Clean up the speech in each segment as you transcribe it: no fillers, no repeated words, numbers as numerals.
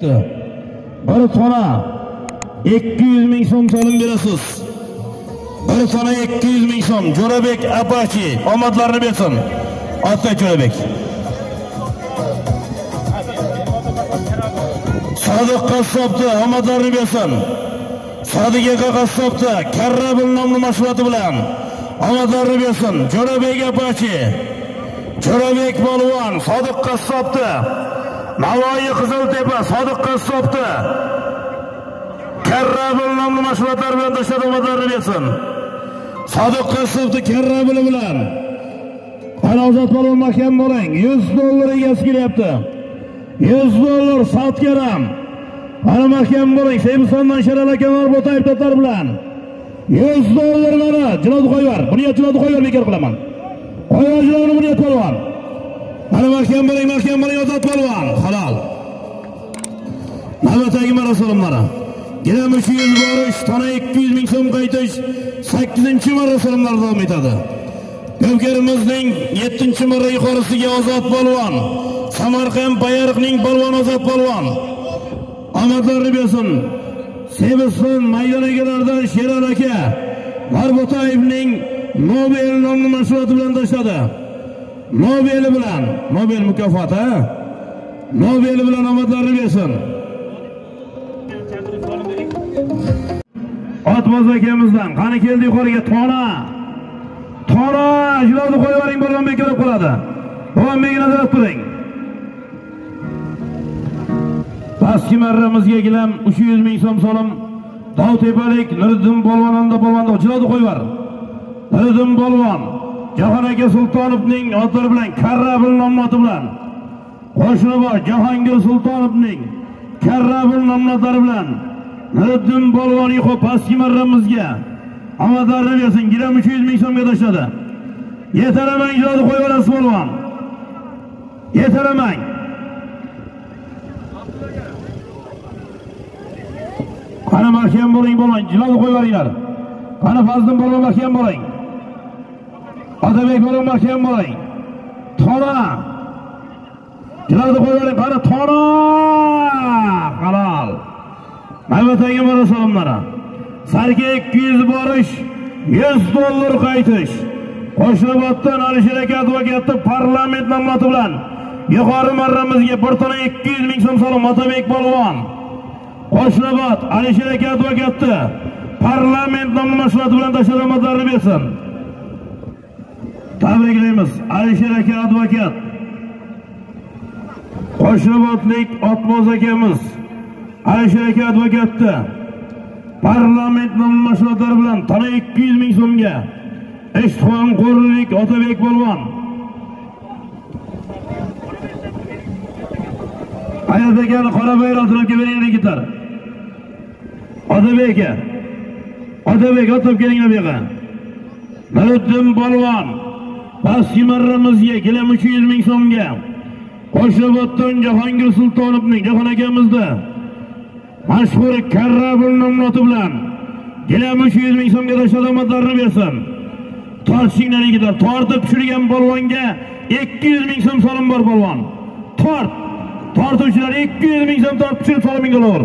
Bir tona 200 ming so'm solim berasiz. Bir tona 200 ming so'm. Jo'rabek Apache omadlarini bersin. Otda Jo'rabek. Sodiq qassobda omadlarini bersin. Sodiq aka qassobda Karrabil nomli mashg'uloti bilan omadlarini bersin. Jo'rabek Apache, Jo'rabek Polvon, Sodiq qassobda Navoiy Qiziltepa, Sodiq qassobda Karrabil nomli mashg'ulotlar bilan tashlab omadlarini bersin. Sodiq qassobda Karrabil bilan Ozod Polvon mahkam bo'ling. 100 dollar egasi kelyapti. 100 dollar Satkaram. Ana mahkam bo'ling. Sebistondan Sherali akalar Bo'tayev tatar bilan 100 dollar mana Jilod qo'yar. Buni Jilod qo'yar bekor qilaman. Qo'yar Jilodni buni Polvon. Ana mahkam bo'ling, Ozod Polvon. Halol. Navbatdagi marosimlari. Yana 300 borish, tona 200 ming so'm qaytish 8-marra so'mlar davom etadi. Ko'pkarimizning 7-marra yuqorisiga Ozod Polvon, Samarqand Bayariqning polvon Ozod Polvon omadlarini bersin. Sebiston maydon egalaridan Sherali aka Bo'tayevning Nobel nomli mashg'uloti bilan tashladi. Nobel bilan, Nobel mukofoti, Nobel bilan omadlarini bersin. Otmoz akamizdan qani keldi yuqoriga tona Jilodni qo'yib yuboring, bo'lgan bekor qoladi. Bo'lgan bekor nazorat qiling. Pastki marramizga gilam 300 ming so'm solim. Dovtepalik Nuriddin Polvonda Jilodni qo'yib yubor. Nuriddin Polvon Jahon aka Sultonovning otlari bilan Karrabil nomloti bilan qo'shni bor Jahongir Sultonovning Karrabil nomlotlari bilan Nuriddin Polvon yo'q pastki marramizga omadlarini bersin. Gilam 300 ming so'mga tashladi. Yetaramang Jilodni qo'yib yuborasiz Polvon. Yetaramang. Qani mahkam bo'ling, Jilodni qo'yib yuboringlar. Qani Fazlin Polvon mahkam bo'ling. Otabek Polvon mahkam bo'ling. Tona Jilodni qo'yib yuboring. Qani tona. Halol. Navbatdagi marosimlari. Sarga 200 borish, 100 dollar qaytish. Qo'shnoboddan Alisher aka advokati parlament nomloti bilan yuqori marramizga bir tona 200 ming so'm solim Otabek Polvon. Qo'shnobod Alisher aka advokati parlament nomli mashg'uloti bilan tashlab omadlarini bersin. Tabriklaymiz Alisher aka advokat. Qo'shnobodlik Otmoz akamiz Alisher aka advokatda parlament nomli mashg'ulotlari bilan tona 200 ming so'mga Eshxon Qo'rlik Otabek Polvon. Hayotdagi qora bayroqni bering yigitlar. Otabek aka. Otabek otib kelinglar bu yoqqa. Nuriddin Polvon pastki marramizga gilam 300 ming so'mga Qo'shnoboddan Jahongir Sultonovning Jahon akamizda mashhur Karrabil nomloti bilan gilam 300 ming so'mga tashlab omadlarini bersin. Tortishinglar yigitlar, tortib tushirgan polvonga 200 ming so'm solim bor polvon. Tortuvchilar 200 ming so'm tortib tushirib soliminglar.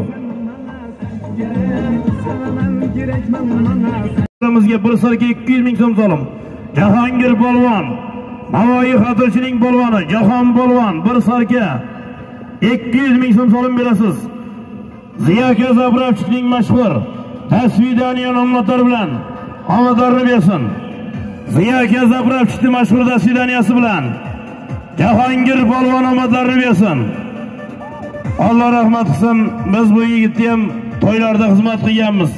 Bizga bir sarga 200 ming so'm solim. Jahongir polvon, Navoiy xotirchining polvoni Jahon polvon bir sarga 200 ming so'm solim berasiz. Ziyo aka Zabravchikning mashhur tasvidaniya nomlotlari bilan omadlarini bersin. Ziyo aka Zabravchikning mashhur tasvidaniyasi bilan Jahongir polvon omadlarini bersin. Alloh rahmat qilsin. Biz bu yigitni ham to'ylarda xizmat qilganmiz.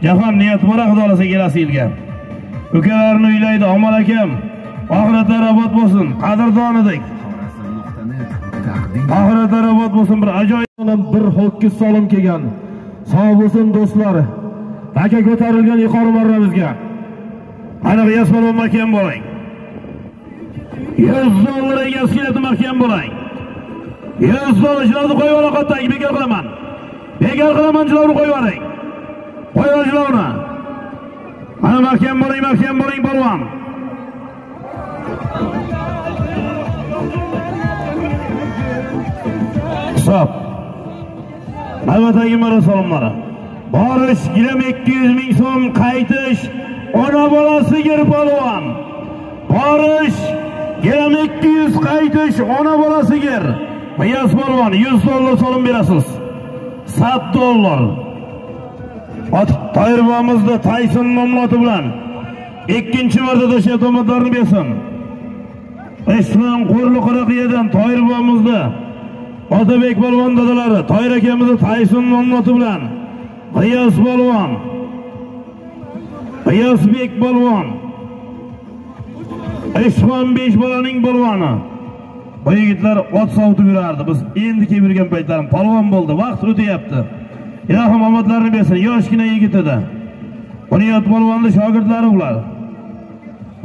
Jahon niyat bor xudolasa kelasi yilga. Ukalarni uylaydi Omar akam. Oxiratlar obod bo'lsin. Qadrdon edik. Oxiratlar obod bo'lsin. Bir ajoyib bir ho'kiz solim kelgan. Sog' bo'lsin do'stlar. Aka ko'tarilgan yuqori marramizga. Ana G'iyos Polvon mahkam bo'ling. 100 dollar egasi keladi mahkam bo'ling. 100 dollar Jilodni qo'yib yuboring qotdagi bekor qilaman. Jilodni qo'yib yuboring. Qo'ying Jilodni. Ana mahkam bo'ling polvon. Hisob Navbatdagi marra salomlari. Borish gilam 200 ming so'm, qaytish ona bola sigir polvon. Borish gilam 200, qaytish ona bola sigir. Beyaz polvon $100 solim berasiz. $100. Toyirbo'mizda Tayson nomloti bilan ikkinchi marta tashlab to'matlarni bersin. Ishlan Qo'rliqoraqiyadan Toyirbo'mizda Otabek polvon dadalari, Toyir akamizda Tayson nomloti bilan G'iyos polvon, G'iyosbek polvon, Ishxon 5 bolaning polvoni. Bu yigitlar ot sovutib yurardi. Biz endi kelib yurgan paytlarim polvon bo'ldi. Vaqt o'tyapti. Ilohim omadlarini bersin. Yoshgina yigit edi. Bunyod polvonning shogirdlari ular.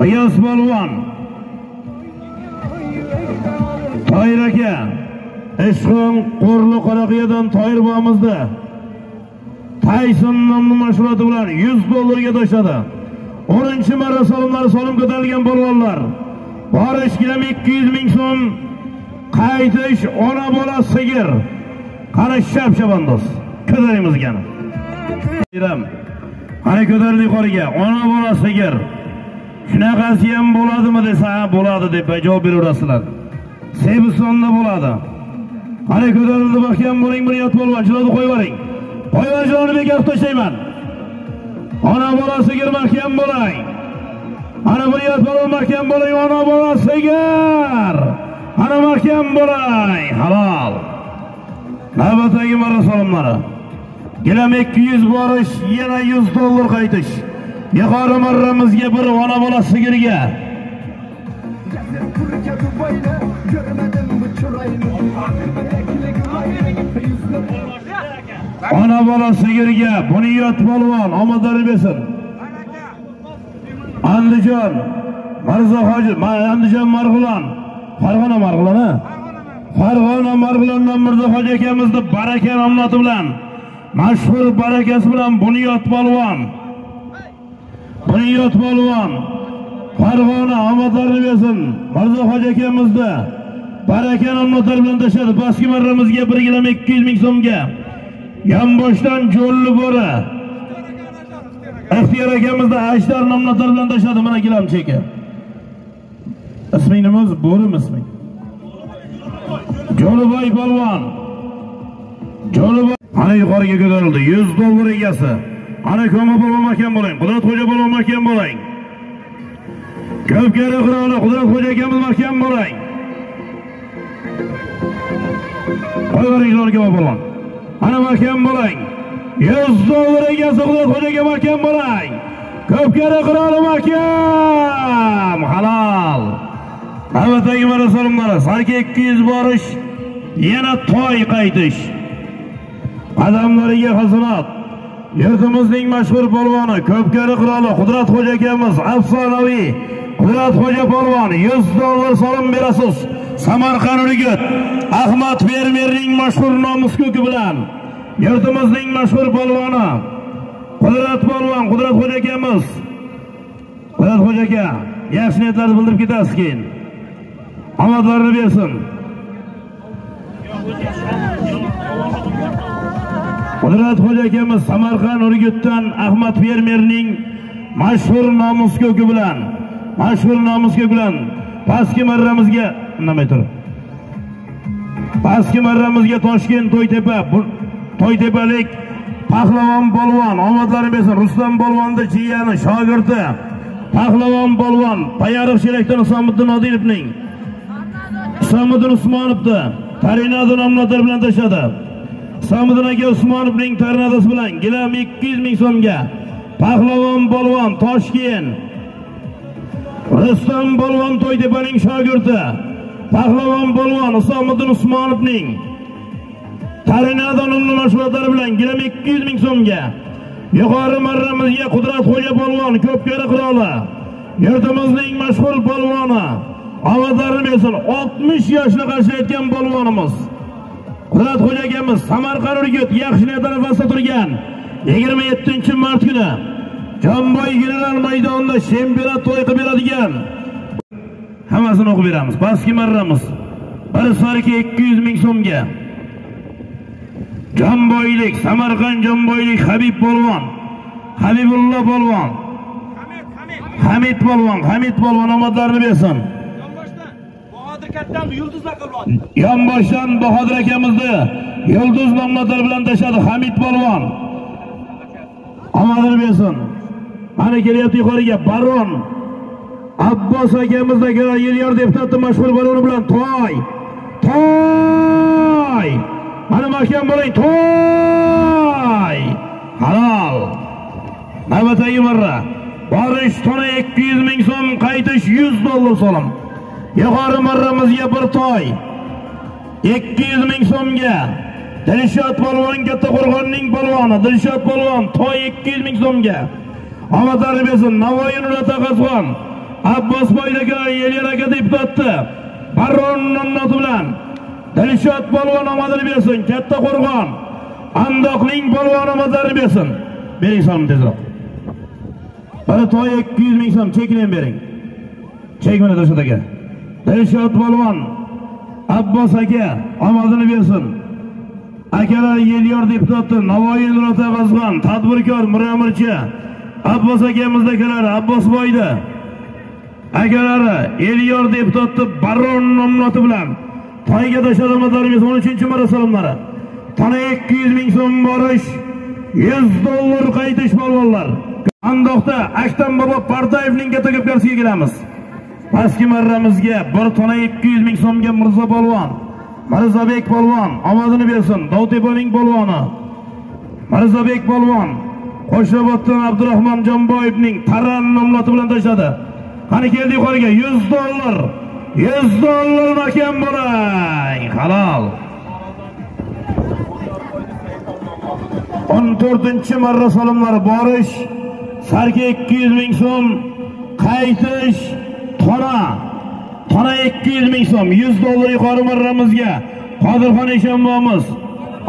G'iyos polvon, Toyir aka, Ishxon Qo'rliqoraqiyadan Toyirbo'mizda Tayson nomli mashg'uloti bilan $100 ga tashladi. 10-marra solimlari solim ko'tarilgan polvonlar. Borish gilam 200 ming so'm, qaytish ona bola sigir. Qani shapshabandoz. Ko'taramiz gani. Qani ko'tarildi yuqoriga. Ona bola sigir. Shunaqasi ham bo'ladimi desa, bo'ladi deb javob beraverasizlar. Sebistonda bo'ladi. Qani ko'tarildi, mahkam bo'ling, Bunyod polvon, jilodi qo'yib Qo'yvajoni bekab tashlayman. Ona bola sigir mahkam bo'ling. Ana Bunyod polvon mahkam bo'ling, ona bola sigir. Ana mahkam bo'ling. Halol. Navbatdagi marra solimlari. Gilam 200 borish, yana $100 qaytish. Yuqori marramizga bir ona bola sigirga. Ona bola sigirga Bunyod polvon omadlarini bersin. Andijon Mirzahoji, Andijon Marg'ilon, Farg'ona Marg'ilon, Farg'ona Marg'ilondan Mirzahoji akamizning baraka nomloti bilan, mashhur barakasi bilan Bunyod polvon. Bunyod polvon Farg'ona omadlarini bersin. Mirzahoji akamizda baraka nomloti bilan tashladi. Pastki marramizga 1 gilam 200 ming so'mga. Yonboshdan Jo'lli bo'ri. Ixtiyor akamizda Ajdar nomlari bilan tashladi. Mana gilam cheki. Isming nima o'zi? Bo'rimi isming? Jo'liboy polvon. Jo'liboy ana yuqoriga ko'tarildi. $100 egasi. Ana Ko'ma polvon mahkam bo'ling. Qudratxo'ja polvon mahkam bo'ling. Ko'pkari qiroli Qudratxo'ja akamiz mahkam bo'ling. Qo'yvaring Ko'ma polvon. Ana mahkam bo'ling. $100 egasi Qudratxo'jaga mahkam bo'ling. Ko'pkari qiroli mahkam. Halol. Navbatdagi marra solimlari. Sarki 200 borish, yana toy qaytish. Qadamlariga hasanat. Yurtimizning mashhur polvoni, Ko'pkari qiroli Qudratxo'ja akamiz, afsonaviy Qudratxo'ja polvon $100 solim berasiz. Samarqand Urgut Ahmad Fermerning mashhur nomus ko'ki bilan yurtimizning mashhur polvoni Qudrat polvon, Qudratxo'ja akamiz. Qudratxo'ja aka, yaxshi niyatlarni bildirib ketasiz keyin. Omadlarini bersin. Qudratxo'ja akamiz Samarqand Urgutdan Ahmad Fermerning mashhur nomus ko'ki bilan, pastki marramizga nima turib. Pastki marramizga Toshkent To'ytepalik Pahlavon polvon omadlarini bersin. Rustam polvonning jiyani, shogirdi. Pahlavon polvon Payariq Shelakdan Isomiddin Odilovning, Isomiddin Usmonovda Tarinado nomlari bilan tashladi. Isomiddin aka Usmonovning Tarinadosi bilan gilam 200 ming so'mga. Pahlavon polvon Toshkent. Rustam polvon To'ytepaning shogirdi. Pahlavon polvon Isomiddin Usmonovning Tarinado nomli mashg'ulotlari bilan gilam 200 ming so'mga. Yuqori marramizga Qudratxo'ja polvon, Ko'pkari qiroli, yurtimizning mashhur polvoni. Omadlarini bersin. 60 yoshni qarshilayotgan polvonimiz Qudratxo'ja akamiz Samarqand Urgut yaxshi niyatlar nafasda turgan 27-mart kuni Jonboy general maydonida chempionat to'y qilib beradigan. Hammasini o'qib beramiz. Pastki marramiz bir sarki 200 ming so'mga. Jamboylik, Samarqand Jamboylik Habib polvon. Habibullo polvon. Hamid polvon omadlarini bersin. Bahodir kattami yulduz laqabli. Yonboshdan Bahodir akamizni yulduz nomlari bilan tashadi Hamid polvon. Omadini bersin. Mana kelyapti yuqoriga Baron Abbos akamizni yer deputati mashhur baroni bilan Toy. Mana mahkam bo'ling, Toy. Halol. Navbatdagi marra. Borish tona 200 ming so'm, qaytish 100 dollar so'lim. Yuqori marramizga bir Toy 200 ming so'mga. Dilshod polvon Kattaqo'rg'onning polvoni Dilshod polvon Toy 200 ming so'mga. Omadlarini bersin. Navoiy Nurotaqazxon Abbos boydagi Elyor aka deputatni Baron nomlati bilan Dilshod polvon omadini bersin. Kattaqo'rg'on Andoqning polvoni omadlarini bersin. Bering so'm tezroq. Bana Toy 200 ming so'm chekini bering. Chek mana Dilshod aka. Dilshod polvon Abbos aka omadini bersin. Akalar Elyor deputati Navoiy Nurotaqazxon tadbirkor Miramirchi Abbos akamizni akalar Abbos boyda. Akalari Elyor deputati Baron nomlati bilan Toyga tashlamadlarimiz 13-marra salomlari. Tana 200 ming so'm borish, 100 dollar qaytish polvonlar. Andoqda Aktam bobo Partayevning katta ko'pkarsiga kelamiz. Pastki marramizga bir tona 200 ming so'mga Mirzo polvon, Mirzobek polvon omadini bersin. Dovtepaning polvoni Mirzobek polvon Qo'shrabotdan Abdurahmon Jamboyevning Taran nomlati bilan tashladi. Qani keldi yuqoriga 100 dollar. 100 dollar mahkam bo'ling. Halol. 14-marra salomlari borish, sarka 200 ming so'm, qaytish, tona 200 ming so'm, 100 dollar yuqori marramizga Qodirxon Eshonbomiz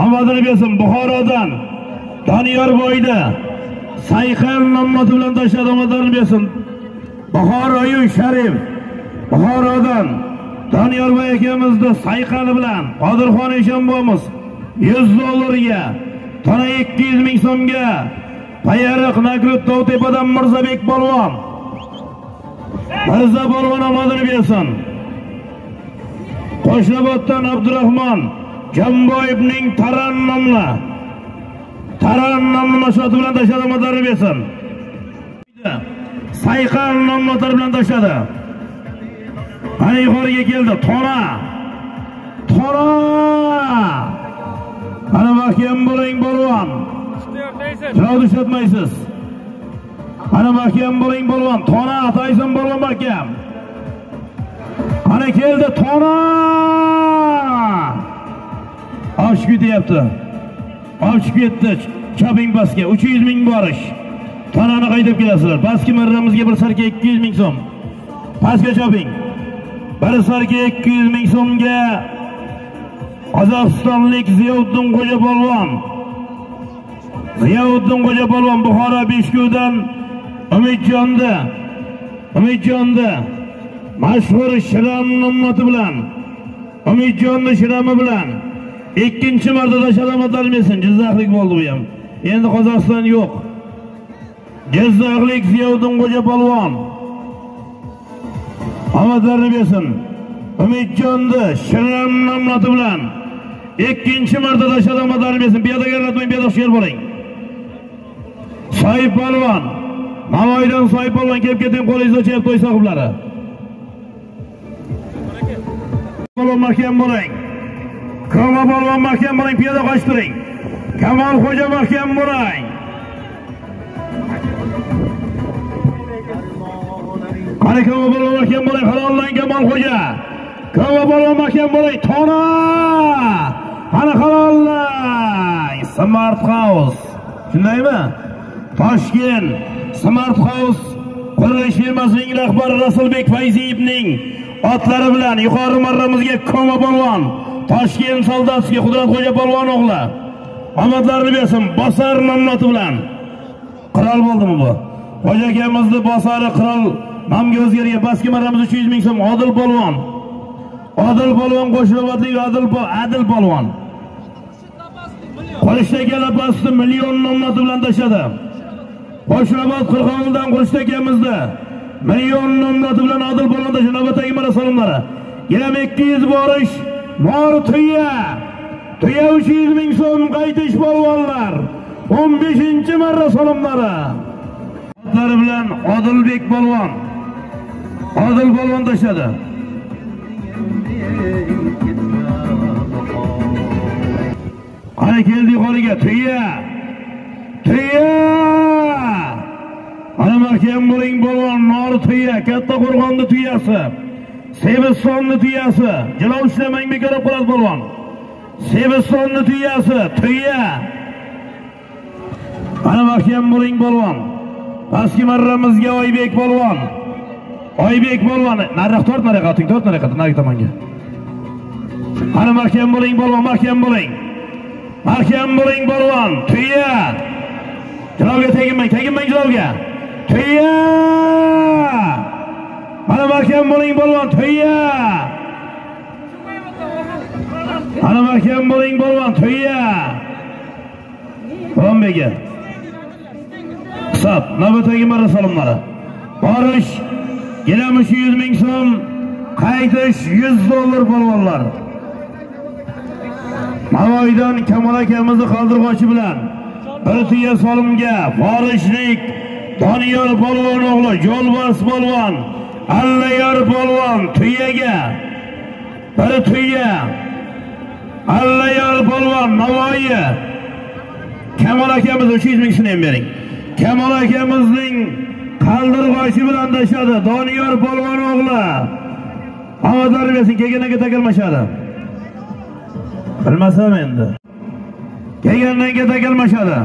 omadini bersin. Buxorodan Doniyor boyda Sayqal nomlati bilan tashladi, omadini bersin. Buxoroyu Sharif Buxorodan Doniyor boy akamizni Sayqali bilan Qodirxon Eshonbomiz 100 dollarga, tona 200 ming so'mga Payariq Nagrud Dovtepadan Mirzobek polvon Mirzo polvon omadini bersin. Qo'shrabotdan Abdurahmon Jamboyevning Taran nomli mashoti bilan tashladi, omadini bersin. Sayqal nomlari bilan tashladi. Qani yuqoriga keldi. Tona. Qani mahkam bo'ling polvon. Chiroq ishlatmaysiz. Qani mahkam bo'ling polvon. Tona ataysan polvon mahkam. Qani keldi Tona. Oshib ketyapti. Oshib ketdi. Choping pastga 300 ming borish. Tonani qaydab kelasizlar. Pastki marramizga bir sarka 200 ming so'm. Pastga choping. Bir sarka 200 ming so'mga Qozog'istonlik Ziyovuddin Xo'ja polvon Buxoro Beshkuvdan Umidjonda mashhur Shiram nomlati bilan Umidjonni Shirami bilan ikkinchi marta tashlamadlar mesin. Jizzaxlik bo'ldi bu ham. Endi Qozog'iston yo'q. Jizzaxlik Ziyovuddin Xo'ja polvon omadlarini bersin. Umidjonni Shiram nomlati bilan ikkinchi marta tashlamadlar mesin. Piyodaga ratmang, piyoda hushyor bo'ling. Soyib polvon Navoiydan Soyib polvon kelib keting, qo'lingizda chep to'y sohiblari. Polvon mahkam bo'ling. Koma polvon mahkam bo'ling, piyoda qochtiring. Kamol Xo'ja mahkam bo'ling. Qani Koma polvon mahkam bo'ling, halollang Kamol Xo'ja. Koma polvon mahkam bo'ling, Tona. Qani halollang Smart House. Shundaymi? Toshkent Smart House qurilish firmasining rahbari Rasulbek Fayziyevning otlari bilan yuqori marramizga Koma polvon, Toshkent Soldatiga Qudratxo'ja polvon o'g'li omadlarini bersin. Bosar nomlati bilan qirol bo'ldimi bu? Xo'ja akamizni bosari qirol nomga o'zgargan. Pastki marramiz 300 ming so'm. Odil polvon Qo'shrabotlik Adil polvon Qurishtakala pastni million nomlati bilan tashadi. Qo'shrabot Qirg'ovuldan Qurishtakamizda million nomlati bilan Odil polvon tashadi. Navbatdagi marosimlari. Yana 200 borish, mor tuya. Tuya 300 ming so'm qaytish polvonlar. 15-marra solimlari. Otlari bilan Odilbek polvon. Odil polvon tashadi. Qani keldi yuqoriga tuya. Tuya! Ana mahkam bo'ling polvon, nor tuya, katta qo'rg'onni tuyasi. Sebistonni tuyasi. Jilo ishlamang bekor qoladi polvon. Sebistonni tuyasi, tuya. Ana mahkam bo'ling polvon. Pastki marramizga Oybek polvon. Oybek polvon, nariq tort, nariq nariq tomonga. Ana mahkam bo'ling polvon, mahkam bo'ling. Mahkam bo'ling polvon, tuya. Jilovga teginmang jilovga. Tuya! Mana mahkam bo'ling polvon, tuya. Ana mahkam bo'ling polvon, tuya. Polvonbega. Hisob, navbatdagi marra solimlari. Borish, kelamish 100 ming so'm, qaytish 100 dollar polvonlar. Navoiydan Kamol akamizni qoldirg'ochi bilan bir tuya solimga Forishlik Doniyor polvon o'g'li Yo'lbars polvon, Allayor polvon tuyaga bir tuya. Allayor polvon Navoiy. Kamol akamiz 300 ming so'm bering. Kamol akamizning qaldirg'ochi bilan tashadi Doniyor polvon o'g'li. Omadlar bersin, kelganiga takalmashadi. Bilmasam endi. Kelganiga takalmashadi.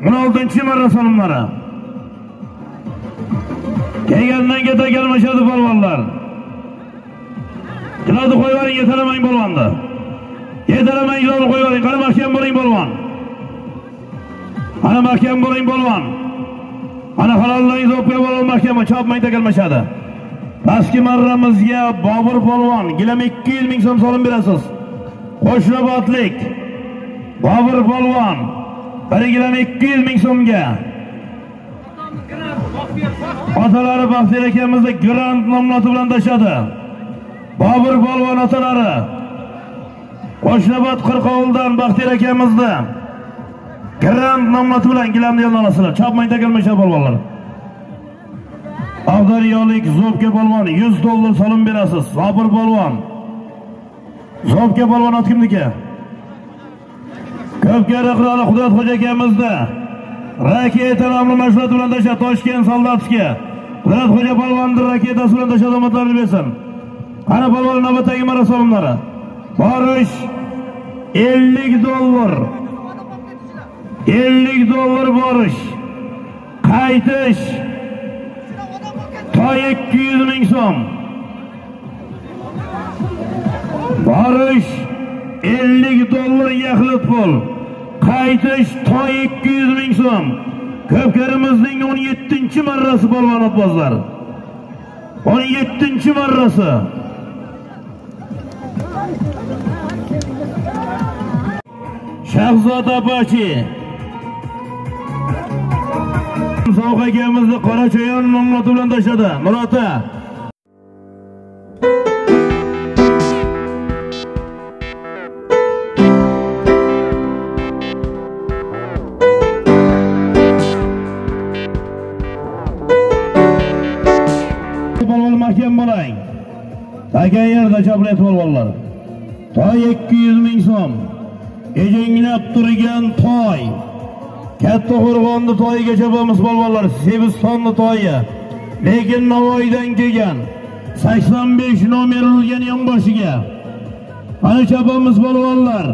16-marra solimlari. Kelganiga takalmashadi polvonlar. Jilovni qo'yib yuboring, yetaramang polvonni. Yetaramang jilovni qo'yib yuboring. Qani mahkam bo'ling polvon. Ana mahkam bo'ling polvon. Ana halollangiz o'pga polvon mahkama chopmang takalmashadi. Pastki marramizga Bobur polvon, gilam 200 ming so'm solim berasiz. Qo'shrabotlik Bobur polvon, bir gilam 200 ming so'mga. Otalari Baxtiyor akamizni Grand nomlati bilan tashadi. Bobur polvon otalari. Qo'shrabot Qirg'ovuldan Baxtiyor akamizni Grand nomlati bilan gilamni yo'ldan olasizlar. Chopmang takalmashadi polvonlar. Avdariyolik Zobka polvon 100 dollar solim berasiz. Bobur polvon. Zobka polvon otgimniki. Ko'pkari qiroli Qudratxo'ja akamizda raketa nomli mashg'ulot bilan tashadi Toshkent soldatskiga. Qudratxo'ja polvonning raketasi bilan tashadi, omadlarini bersin. Qani polvon navbatdagi marosimlari. Borish 50 dollar. 50 dollar borish. Qaytish toy 200 ming so'm. Borish 50 dollar yaxlit pul. Qaytish toy 200 ming so'm. Ko'pkarimizning 17-marrasi polvon otbozlar. 17-marrasi. Shahzoda Apache. So'q akamizni Qorachoyon nomlati bilan tashadi. Murota. Polvon mahkam bo'ling. Taka yerda choplaydi polvonlar. Toy 200 ming so'm. Ejenglab turgan toy. Katta Qo'rg'onni toyigacha bo'lamiz polvonlar. Sebistonni toyi. Lekin Navoiydan kelgan 85 nomer urilgan yonboshiga. Ana chopamiz polvonlar.